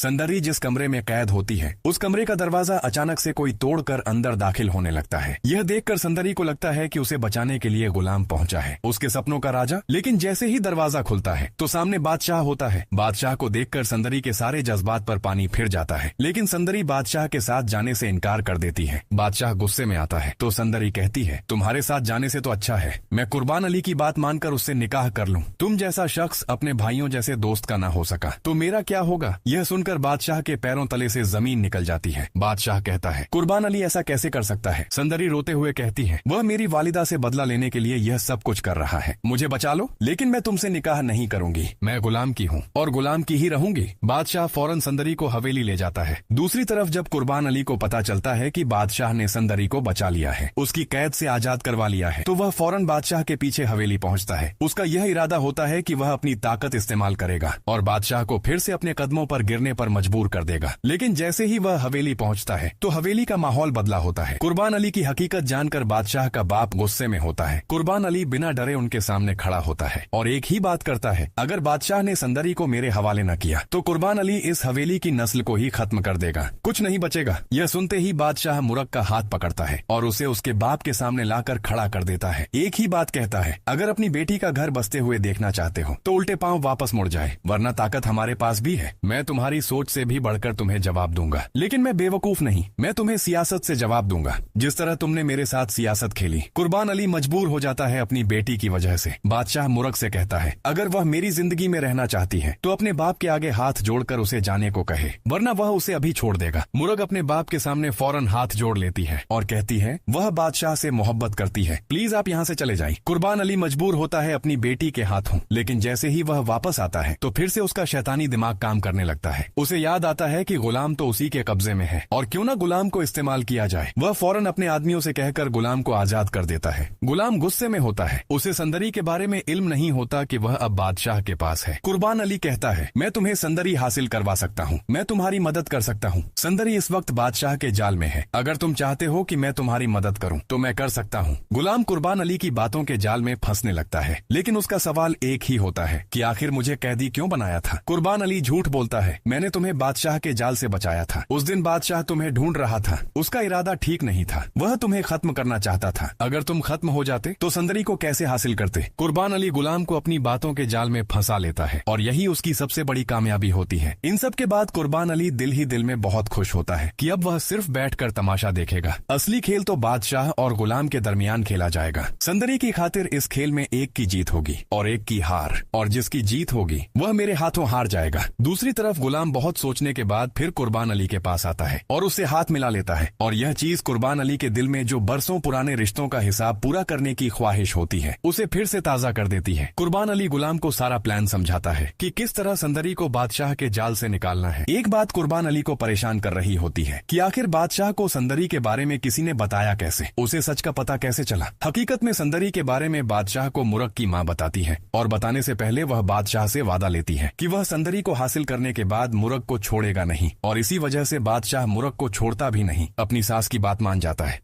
संदरी जिस कमरे में कैद होती है उस कमरे का दरवाजा अचानक से कोई तोड़कर अंदर दाखिल होने लगता है। यह देखकर संदरी को लगता है कि उसे बचाने के लिए गुलाम पहुंचा है, उसके सपनों का राजा। लेकिन जैसे ही दरवाजा खुलता है तो सामने बादशाह होता है। बादशाह को देखकर संदरी के सारे जज्बात पर पानी फिर जाता है, लेकिन संदरी बादशाह के साथ जाने से इनकार कर देती है। बादशाह गुस्से में आता है तो संदरी कहती है, तुम्हारे साथ जाने से तो अच्छा है मैं कुर्बान अली की बात मानकर उससे निकाह कर लूं। तुम जैसा शख्स अपने भाइयों जैसे दोस्त का ना हो सका तो मेरा क्या होगा। यह सुनकर बादशाह के पैरों तले से जमीन निकल जाती है। बादशाह कहता है, कुर्बान अली ऐसा कैसे कर सकता है। संदरी रोते हुए कहती है, वह मेरी वालिदा से बदला लेने के लिए यह सब कुछ कर रहा है, मुझे बचा लो। लेकिन मैं तुमसे निकाह नहीं करूंगी, मैं गुलाम की हूँ और गुलाम की ही रहूंगी। बादशाह फौरन संदरी को हवेली ले जाता है। दूसरी तरफ जब कुर्बान अली को पता चलता है कि बादशाह ने संदरी को बचा लिया है, उसकी कैद से आजाद करवा लिया है, तो वह फौरन बादशाह के पीछे हवेली पहुंचता है। उसका यह इरादा होता है कि वह अपनी ताकत इस्तेमाल करेगा और बादशाह को फिर से अपने कदमों पर गिरने पर मजबूर कर देगा। लेकिन जैसे ही वह हवेली पहुंचता है तो हवेली का माहौल बदला होता है। कुर्बान अली की हकीकत जानकर बादशाह का बाप गुस्से में होता है। कुर्बान अली बिना डरे उनके सामने खड़ा होता है और एक ही बात करता है, अगर बादशाह ने संदरी को मेरे हवाले न किया तो कुर्बान अली इस हवेली की नस्ल को ही खत्म कर देगा, कुछ नहीं बचेगा। यह सुनते ही बादशाह मुरक का हाथ पकड़ता है और उसे उसके बाप के सामने लाकर खड़ा कर देता है। एक ही बात कहता है, अगर अपनी बेटी का घर बसते हुए देखना चाहते हो तो उल्टे पांव वापस मुड़ जाए, वरना ताकत हमारे पास भी है। मैं तुम्हारी सोच से भी बढ़कर तुम्हें जवाब दूंगा, लेकिन मैं बेवकूफ नहीं, मैं तुम्हें सियासत से जवाब दूंगा, जिस तरह तुमने मेरे साथ सियासत खेली। कुर्बान अली मजबूर हो जाता है अपनी बेटी की वजह से। बादशाह मुरक से कहता है, अगर वह मेरी जिंदगी में रहना चाहती है तो अपने बाप के आगे हाथ जोड़कर उसे जाने को कहे, वरना वह उसे अभी छोड़ देगा। मुरक अपने बाप के सामने फौरन हाथ जोड़ लेती है और कहती है, वह बादशाह से मोहब्बत करती है, प्लीज आप यहाँ से चले जाइए। कुर्बान अली मजबूर होता है अपनी बेटी के हाथों, लेकिन जैसे ही वह वापस आता है तो फिर से उसका शैतानी दिमाग काम करने लगता है। उसे याद आता है कि गुलाम तो उसी के कब्जे में है और क्यों ना गुलाम को इस्तेमाल किया जाए। वह फौरन अपने आदमियों से कहकर गुलाम को आजाद कर देता है। गुलाम गुस्से में होता है, उसे संदरी के बारे में इल्म नहीं होता कि वह अब बादशाह के पास है। कुर्बान अली कहता है, मैं तुम्हें संदरी हासिल करवा सकता हूँ, मैं तुम्हारी मदद कर सकता हूँ। संदरी इस वक्त बादशाह के जाल में है, अगर तुम चाहते हो कि मैं तुम्हारी मदद करूँ तो मैं कर सकता हूँ। गुलाम कुर्बान अली की बातों के जाल में फंसने लगता है, लेकिन उसका सवाल एक ही होता है कि आखिर मुझे कैदी क्यों बनाया था। कुर्बान अली झूठ बोलता है, मैंने तुम्हें बादशाह के जाल से बचाया था। उस दिन बादशाह तुम्हें ढूंढ रहा था, उसका इरादा ठीक नहीं था, वह तुम्हें खत्म करना चाहता था। अगर तुम खत्म हो जाते तो संदरी को कैसे हासिल करते। कुर्बान अली गुलाम को अपनी बातों के जाल में फंसा लेता है और यही उसकी सबसे बड़ी कामयाबी होती है। इन सब के बाद कुर्बान अली दिल ही दिल में बहुत खुश होता है कि अब वह सिर्फ बैठकर तमाशा देखेगा। असली खेल तो बादशाह और गुलाम के दरमियान खेला जाएगा। संदरी की खातिर इस खेल में एक की जीत होगी और एक की हार, और जिसकी जीत होगी वह मेरे हाथों हार जाएगा। दूसरी तरफ गुलाम बहुत सोचने के बाद फिर कुर्बान अली के पास आता है और उससे हाथ मिला लेता है, और यह चीज कुर्बान अली के दिल में जो बरसों पुराने रिश्तों का हिसाब पूरा करने की ख्वाहिश होती है उसे फिर से ताजा कर देती है। कुर्बान अली गुलाम को सारा प्लान समझाता है कि किस तरह संदरी को बादशाह के जाल से निकालना है। एक बात कुर्बान अली को परेशान कर रही होती है कि आखिर बादशाह को संदरी के बारे में किसी ने बताया कैसे, उसे सच का पता कैसे चला। हकीकत में संदरी के बारे में बादशाह को मुरक की माँ बताती है और बताने से पहले वह बादशाह से वादा लेती है कि वह संदरी को हासिल करने के बाद मुरक को छोड़ेगा नहीं, और इसी वजह से बादशाह मुरक को छोड़ता भी नहीं, अपनी सास की बात मान जाता है।